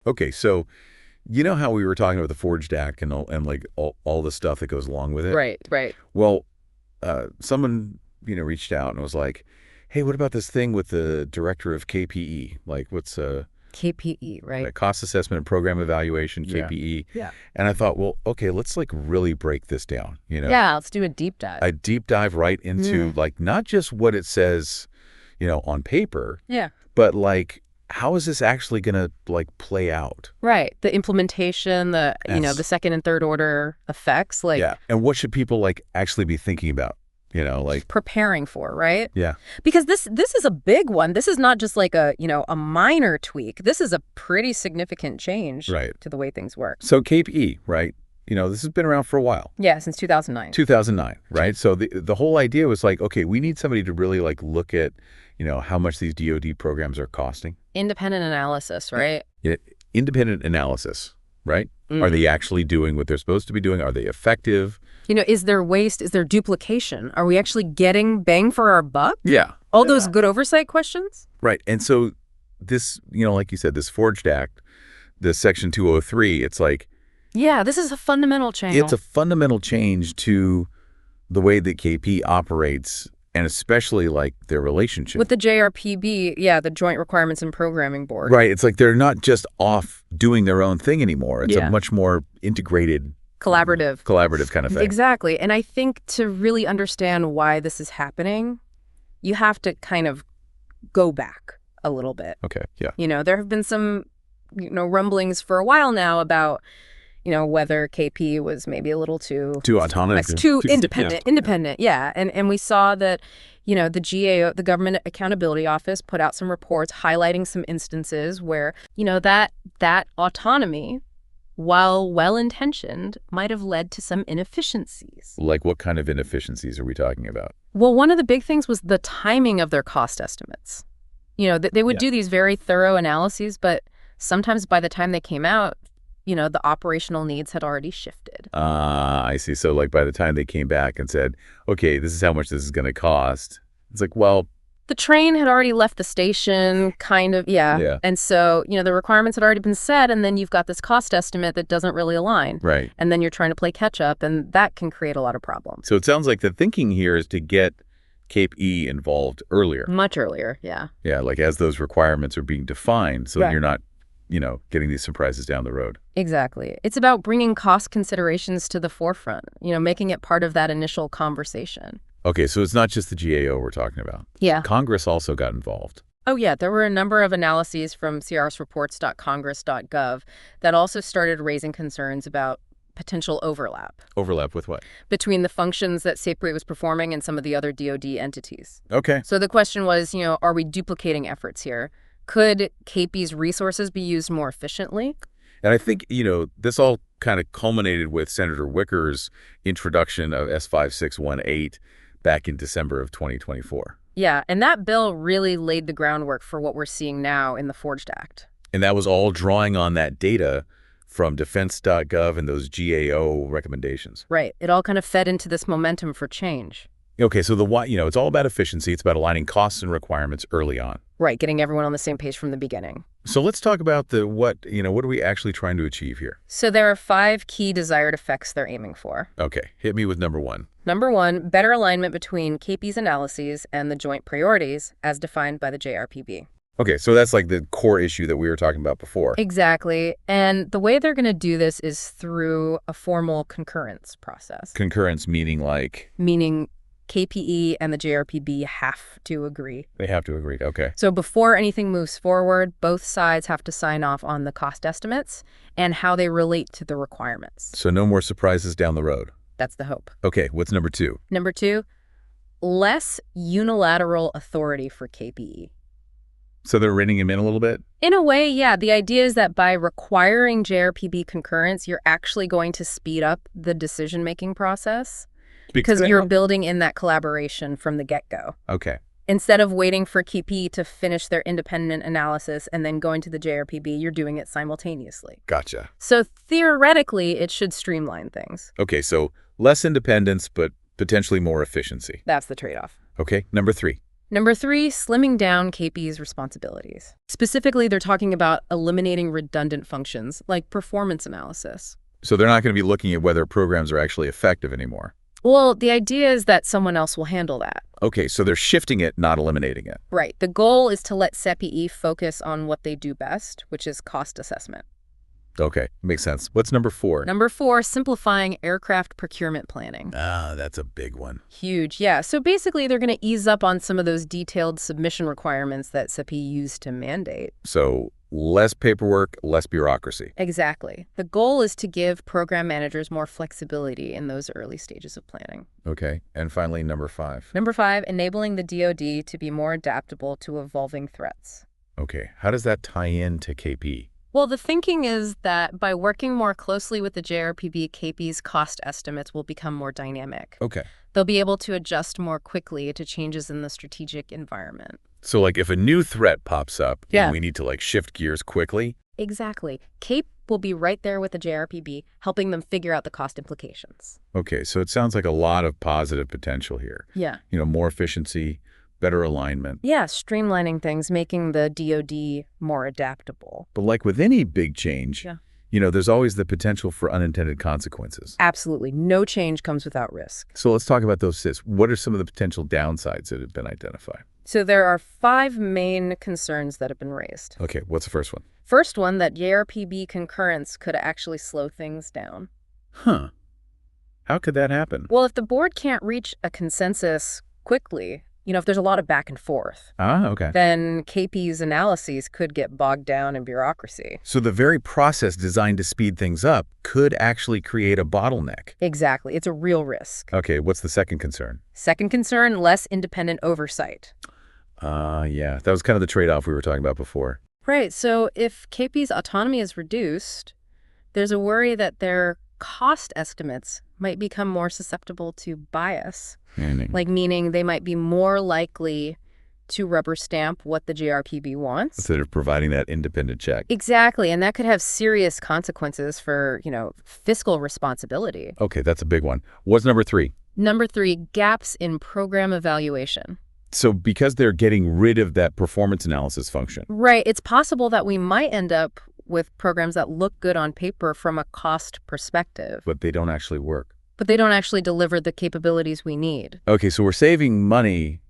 Okay, so you know how we were talking about the Forged Act and all the stuff that goes along with it? Right, right. Well, someone, reached out and was like, "Hey, what about this thing with the director of KPE? Like, what's KPE, right? cost assessment and program evaluation, Yeah. KPE?" Yeah. And I thought, well, okay, let's really break this down, Yeah, let's do a deep dive. A deep dive right into not just what it says, on paper, Yeah. but how is this actually going to play out? Right. The implementation, the Yes. the second and third order effects, Yeah. And what should people actually be thinking about? preparing for, right? Yeah. Because this is a big one. This is not just a minor tweak. This is a pretty significant change Right. to the way things work. So KPE, right? This has been around for a while. Yeah, since 2009. 2009, right? So the whole idea was okay, we need somebody to really look at, how much these DoD programs are costing. Independent analysis, right? Yeah, independent analysis, right? Are they actually doing what they're supposed to be doing? Are they effective? Is there waste? Is there duplication? Are we actually getting bang for our buck? Yeah. All those good oversight questions? Right. And so this, like you said, this Forged Act, the Section 203, it's Yeah, this is a fundamental change. it's a fundamental change to the way that KP operates, and especially their relationship. With the JRPB, yeah, the Joint Requirements and Programming Board. Right. It's they're not just off doing their own thing anymore. It's Yeah. a much more integrated, Collaborative kind of thing. Exactly. And I think to really understand why this is happening, you have to kind of go back a little bit. Okay. Yeah. There have been some, rumblings for a while now about, whether KP was maybe a little too autonomous. too independent. Yeah. And we saw that, the GAO, the Government Accountability Office, put out some reports highlighting some instances where, that autonomy, while well-intentioned, might have led to some inefficiencies. Like what kind of inefficiencies are we talking about? Well, one of the big things was the timing of their cost estimates. They would do these very thorough analyses, but sometimes by the time they came out, the operational needs had already shifted. I see. So by the time they came back and said, okay, this is how much this is going to cost, it's well, the train had already left the station, kind of, yeah. And so, the requirements had already been set, and then you've got this cost estimate that doesn't really align. Right. And then you're trying to play catch up, and that can create a lot of problems. So it sounds like the thinking here is to get Cape E involved earlier. Much earlier, yeah. Yeah, as those requirements are being defined, so Right. you're not, getting these surprises down the road. Exactly. It's about bringing cost considerations to the forefront, making it part of that initial conversation. Okay, so it's not just the GAO we're talking about. Yeah. Congress also got involved. Oh, yeah. There were a number of analyses from crsreports.congress.gov that also started raising concerns about potential overlap. Overlap with what? Between the functions that SafePoint was performing and some of the other DoD entities. Okay. So the question was, are we duplicating efforts here? Could KP's resources be used more efficiently? And I think, this all kind of culminated with Senator Wicker's introduction of S5618 back in December of 2024. Yeah, and that bill really laid the groundwork for what we're seeing now in the Forged Act. And that was all drawing on that data from defense.gov and those GAO recommendations. Right. It all kind of fed into this momentum for change. Okay, so it's all about efficiency. It's about aligning costs and requirements early on. Right, getting everyone on the same page from the beginning. So let's talk about what are we actually trying to achieve here? So there are 5 key desired effects they're aiming for. Okay, hit me with number 1. Number 1, better alignment between KP's analyses and the joint priorities as defined by the JRPB. Okay, so that's the core issue that we were talking about before. Exactly. And the way they're going to do this is through a formal concurrence process. Concurrence meaning Meaning KPE and the JRPB have to agree. They have to agree. Okay. So before anything moves forward, both sides have to sign off on the cost estimates and how they relate to the requirements. So no more surprises down the road. That's the hope. Okay, what's number 2? Number 2, less unilateral authority for KPE. So they're reining him in a little bit? In a way, yeah. The idea is that by requiring JRPB concurrence, you're actually going to speed up the decision-making process because you're building in that collaboration from the get-go. Okay. Instead of waiting for KP to finish their independent analysis and then going to the JRPB, you're doing it simultaneously. Gotcha. So theoretically, it should streamline things. Okay, so less independence, but potentially more efficiency. That's the trade-off. Okay, number 3. Number 3, slimming down KP's responsibilities. Specifically, they're talking about eliminating redundant functions like performance analysis. So they're not going to be looking at whether programs are actually effective anymore. Well, the idea is that someone else will handle that. Okay, so they're shifting it, not eliminating it. Right. The goal is to let CEPI focus on what they do best, which is cost assessment. Okay, makes sense. What's number 4? Number 4, simplifying aircraft procurement planning. Ah, that's a big one. Huge, yeah. So basically, they're going to ease up on some of those detailed submission requirements that CEPI used to mandate. So less paperwork, less bureaucracy. Exactly. The goal is to give program managers more flexibility in those early stages of planning. Okay, and finally, number 5. Number 5, enabling the DoD to be more adaptable to evolving threats. Okay, how does that tie in to KP? Well, the thinking is that by working more closely with the JRPB, KP's cost estimates will become more dynamic. Okay. They'll be able to adjust more quickly to changes in the strategic environment. So like if a new threat pops up Yeah. and we need to like shift gears quickly? Exactly. CAPE will be right there with the JRPB, helping them figure out the cost implications. Okay, so it sounds like a lot of positive potential here. Yeah. More efficiency, better alignment. Yeah, streamlining things, making the DoD more adaptable. But like with any big change, there's always the potential for unintended consequences. Absolutely. No change comes without risk. So let's talk about those, Sis. What are some of the potential downsides that have been identified? So there are 5 main concerns that have been raised. Okay, what's the first one? First one, that JRPB concurrence could actually slow things down. Huh. How could that happen? Well, if the board can't reach a consensus quickly, if there's a lot of back and forth, Okay. then KP's analyses could get bogged down in bureaucracy. So the very process designed to speed things up could actually create a bottleneck. Exactly. It's a real risk. Okay, what's the second concern? Second concern, less independent oversight. Yeah, that was kind of the trade-off we were talking about before. Right. So if KP's autonomy is reduced, there's a worry that their cost estimates might become more susceptible to bias. Meaning they might be more likely to rubber stamp what the JRPB wants. Instead of providing that independent check. Exactly. And that could have serious consequences for, fiscal responsibility. Okay, that's a big one. What's number 3? Number 3, gaps in program evaluation. So because they're getting rid of that performance analysis function. Right. It's possible that we might end up with programs that look good on paper from a cost perspective. But they don't actually work. But they don't actually deliver the capabilities we need. Okay, so we're saving money,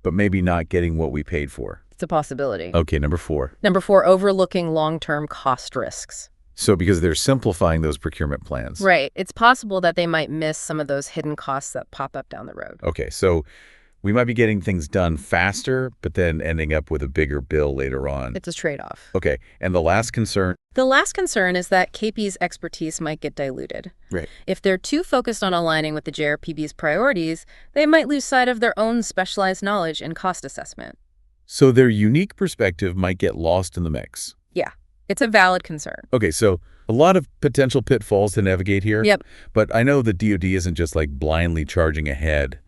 but maybe not getting what we paid for. It's a possibility. Okay, number 4. Number 4, overlooking long-term cost risks. So because they're simplifying those procurement plans. Right. It's possible that they might miss some of those hidden costs that pop up down the road. Okay, so we might be getting things done faster, but then ending up with a bigger bill later on. It's a trade-off. Okay, and the last concern? The last concern is that KP's expertise might get diluted. Right. If they're too focused on aligning with the JRPB's priorities, they might lose sight of their own specialized knowledge and cost assessment. So their unique perspective might get lost in the mix. Yeah, it's a valid concern. Okay, so a lot of potential pitfalls to navigate here. Yep. But I know the DoD isn't just like blindly charging ahead.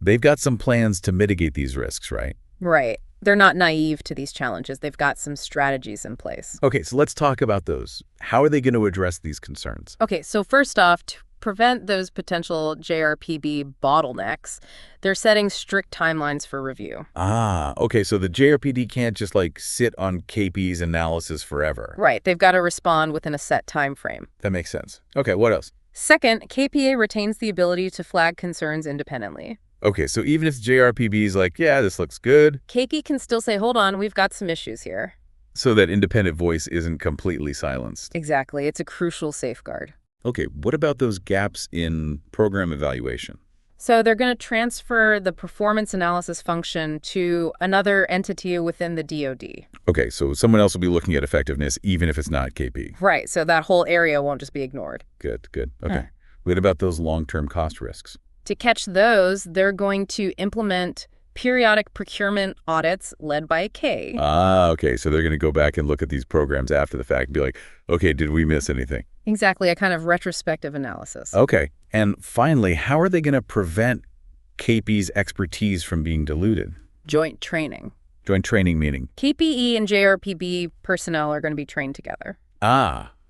They've got some plans to mitigate these risks, right? Right. They're not naive to these challenges. They've got some strategies in place. Okay, so let's talk about those. How are they going to address these concerns? Okay, so first off, to prevent those potential JRPB bottlenecks, they're setting strict timelines for review. Okay, so the JRPD can't just like sit on KP's analysis forever. Right. They've got to respond within a set time frame. That makes sense. Okay, what else? Second, KPA retains the ability to flag concerns independently. Okay, so even if JRPB's like, yeah, this looks good. KP can still say, hold on, we've got some issues here. So that independent voice isn't completely silenced. Exactly. It's a crucial safeguard. Okay, what about those gaps in program evaluation? So they're going to transfer the performance analysis function to another entity within the DoD. Okay, so someone else will be looking at effectiveness even if it's not KP. Right, so that whole area won't just be ignored. Good. Okay. What about those long-term cost risks? To catch those, they're going to implement periodic procurement audits led by a K. Okay, so they're going to go back and look at these programs after the fact and be like, okay, did we miss anything? Exactly, a kind of retrospective analysis. Okay, and finally, how are they going to prevent KP's expertise from being diluted? Joint training. Joint training meaning? KPE and JRPB personnel are going to be trained together.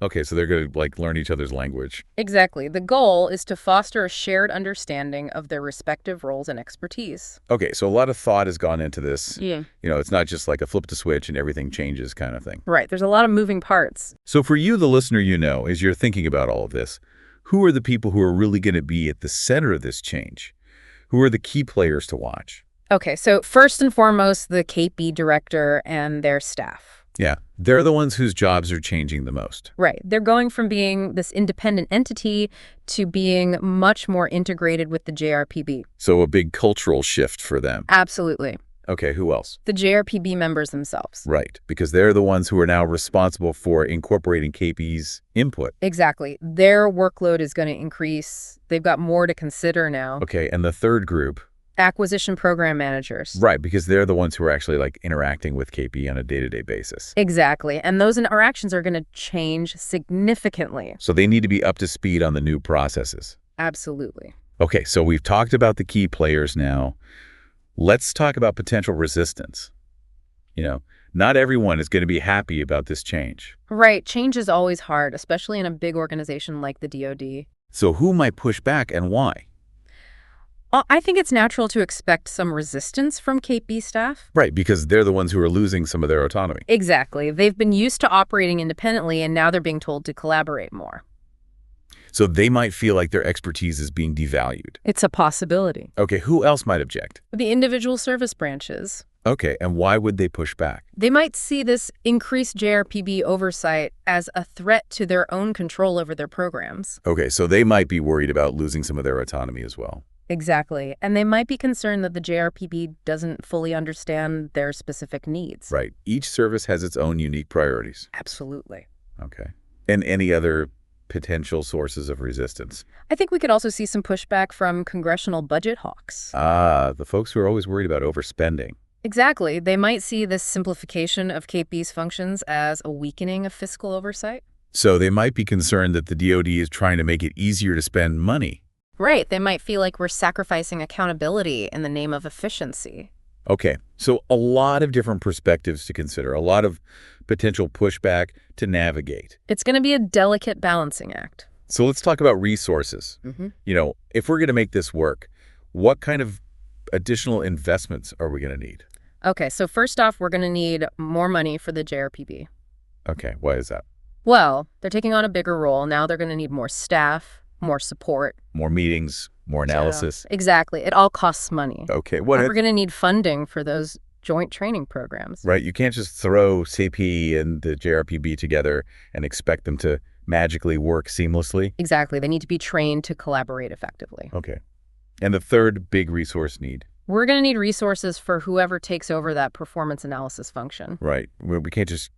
Okay, so they're going to, like, learn each other's language. Exactly. The goal is to foster a shared understanding of their respective roles and expertise. Okay, so a lot of thought has gone into this. Yeah. It's not just like a flip the switch and everything changes kind of thing. Right. There's a lot of moving parts. So for you, the listener, as you're thinking about all of this, who are the people who are really going to be at the center of this change? Who are the key players to watch? Okay, so first and foremost, the KP director and their staff. Yeah, they're the ones whose jobs are changing the most. Right. They're going from being this independent entity to being much more integrated with the JRPB. So a big cultural shift for them. Absolutely. Okay, who else? The JRPB members themselves. Right, because they're the ones who are now responsible for incorporating KP's input. Exactly. Their workload is going to increase. They've got more to consider now. Okay, and the third group? Acquisition program managers. Right, because they're the ones who are actually like interacting with KP on a day-to-day basis. Exactly. And those interactions are going to change significantly. So they need to be up to speed on the new processes. Absolutely. Okay, so we've talked about the key players now. Let's talk about potential resistance. Not everyone is going to be happy about this change. Right. Change is always hard, especially in a big organization like the DoD. So who might push back and why? I think it's natural to expect some resistance from KP staff. Right, because they're the ones who are losing some of their autonomy. Exactly. They've been used to operating independently, and now they're being told to collaborate more. So they might feel like their expertise is being devalued. It's a possibility. Okay, who else might object? The individual service branches. Okay, and why would they push back? They might see this increased JRPB oversight as a threat to their own control over their programs. Okay, so they might be worried about losing some of their autonomy as well. Exactly. And they might be concerned that the JRPB doesn't fully understand their specific needs. Right. Each service has its own unique priorities. Absolutely. Okay. And any other potential sources of resistance? I think we could also see some pushback from congressional budget hawks. The folks who are always worried about overspending. Exactly. They might see this simplification of KP's functions as a weakening of fiscal oversight. So they might be concerned that the DoD is trying to make it easier to spend money. Right. They might feel like we're sacrificing accountability in the name of efficiency. Okay. So a lot of different perspectives to consider, a lot of potential pushback to navigate. It's going to be a delicate balancing act. So let's talk about resources. If we're going to make this work, what kind of additional investments are we going to need? Okay. So first off, we're going to need more money for the JRPB. Okay. Why is that? Well, they're taking on a bigger role. Now they're going to need more staff, more support. More meetings, more analysis. Exactly. It all costs money. Okay. We're going to need funding for those joint training programs. Right. You can't just throw CP and the JRPB together and expect them to magically work seamlessly. Exactly. They need to be trained to collaborate effectively. Okay. And the third big resource need? We're going to need resources for whoever takes over that performance analysis function. Right. We can't just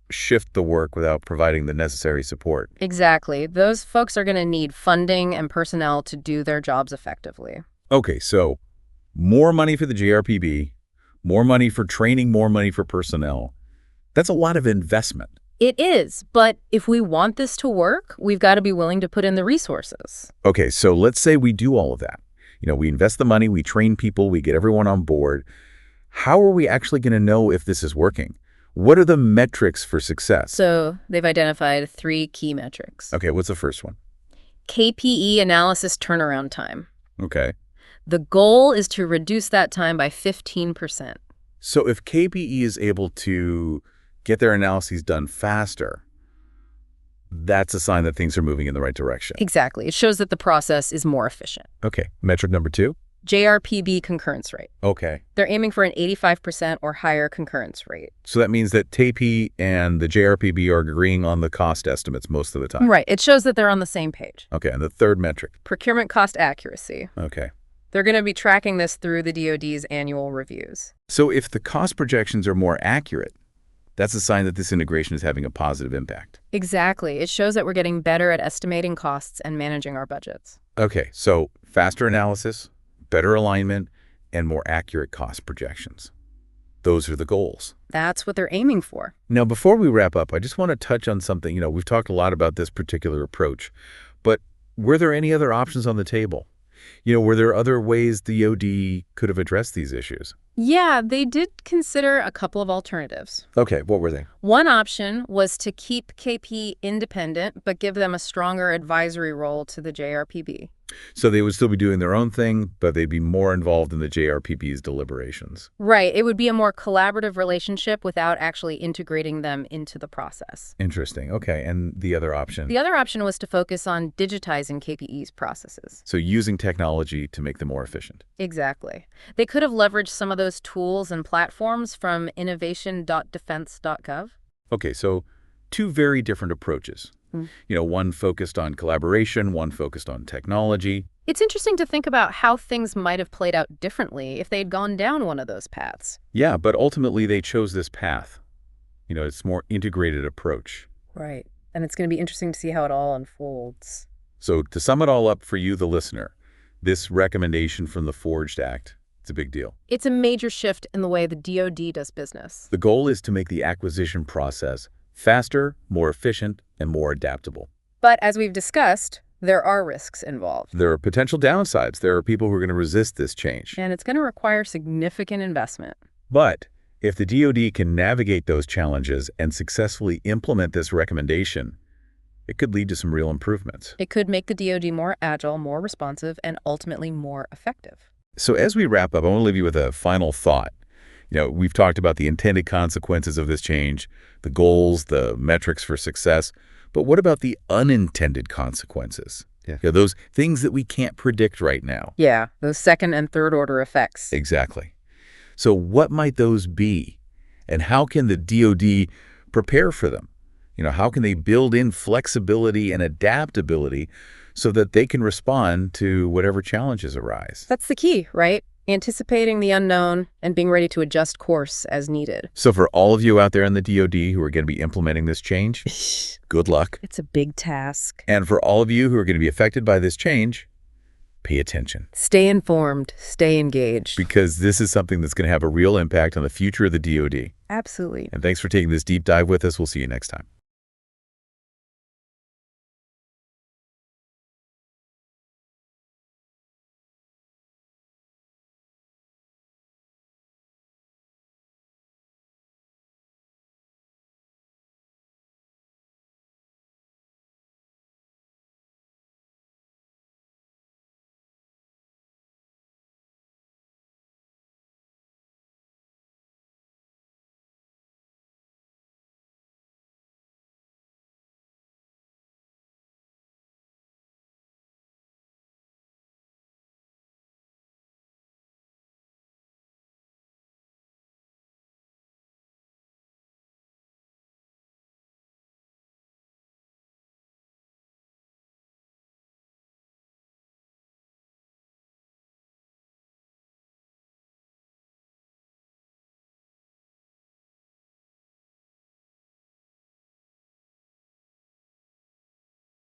shift the work without providing the necessary support. Exactly. Those folks are going to need funding and personnel to do their jobs effectively. Okay, so more money for the JRPB, more money for training, more money for personnel. That's a lot of investment. It is, but if we want this to work, we've got to be willing to put in the resources. Okay, so let's say we do all of that. We invest the money, we train people, we get everyone on board. How are we actually going to know if this is working? What are the metrics for success? So they've identified 3 key metrics. Okay, what's the first one? KPE analysis turnaround time. Okay. The goal is to reduce that time by 15%. So if KPE is able to get their analyses done faster, that's a sign that things are moving in the right direction. Exactly. It shows that the process is more efficient. Okay. Metric number 2? JRPB concurrence rate. Okay. They're aiming for an 85% or higher concurrence rate. So that means that TAP and the JRPB are agreeing on the cost estimates most of the time. Right. It shows that they're on the same page. Okay. And the third metric? Procurement cost accuracy. Okay. They're going to be tracking this through the DoD's annual reviews. So if the cost projections are more accurate, that's a sign that this integration is having a positive impact. Exactly. It shows that we're getting better at estimating costs and managing our budgets. Okay. So faster analysis, better alignment, and more accurate cost projections. Those are the goals. That's what they're aiming for. Now, before we wrap up, I just want to touch on something. We've talked a lot about this particular approach, but were there any other options on the table? Were there other ways the OD could have addressed these issues? Yeah, they did consider a couple of alternatives. Okay, what were they? One option was to keep KP independent, but give them a stronger advisory role to the JRPB. So they would still be doing their own thing, but they'd be more involved in the JRPB's deliberations. Right. It would be a more collaborative relationship without actually integrating them into the process. Interesting. Okay, and the other option? The other option was to focus on digitizing KPE's processes. So using technology to make them more efficient. Exactly. They could have leveraged some of those tools and platforms from innovation.defense.gov. Okay, so two very different approaches. One focused on collaboration, one focused on technology. It's interesting to think about how things might have played out differently if they'd gone down one of those paths. Yeah, but ultimately they chose this path. It's more integrated approach. Right. And it's going to be interesting to see how it all unfolds. So to sum it all up for you, the listener, this recommendation from the Forged Act, it's a big deal. It's a major shift in the way the DoD does business. The goal is to make the acquisition process faster, more efficient, and more adaptable. But as we've discussed, there are risks involved. There are potential downsides. There are people who are going to resist this change. And it's going to require significant investment. But if the DoD can navigate those challenges and successfully implement this recommendation, it could lead to some real improvements. It could make the DoD more agile, more responsive, and ultimately more effective. So as we wrap up, I want to leave you with a final thought. We've talked about the intended consequences of this change, the goals, the metrics for success, but what about the unintended consequences? Those things that we can't predict right now. Yeah, those second and third order effects. Exactly. So what might those be? And how can the DoD prepare for them? How can they build in flexibility and adaptability so that they can respond to whatever challenges arise? That's the key, right? Anticipating the unknown and being ready to adjust course as needed. So for all of you out there in the DoD who are going to be implementing this change, good luck. It's a big task. And for all of you who are going to be affected by this change, pay attention. Stay informed, stay engaged. Because this is something that's going to have a real impact on the future of the DoD. Absolutely. And thanks for taking this deep dive with us. We'll see you next time.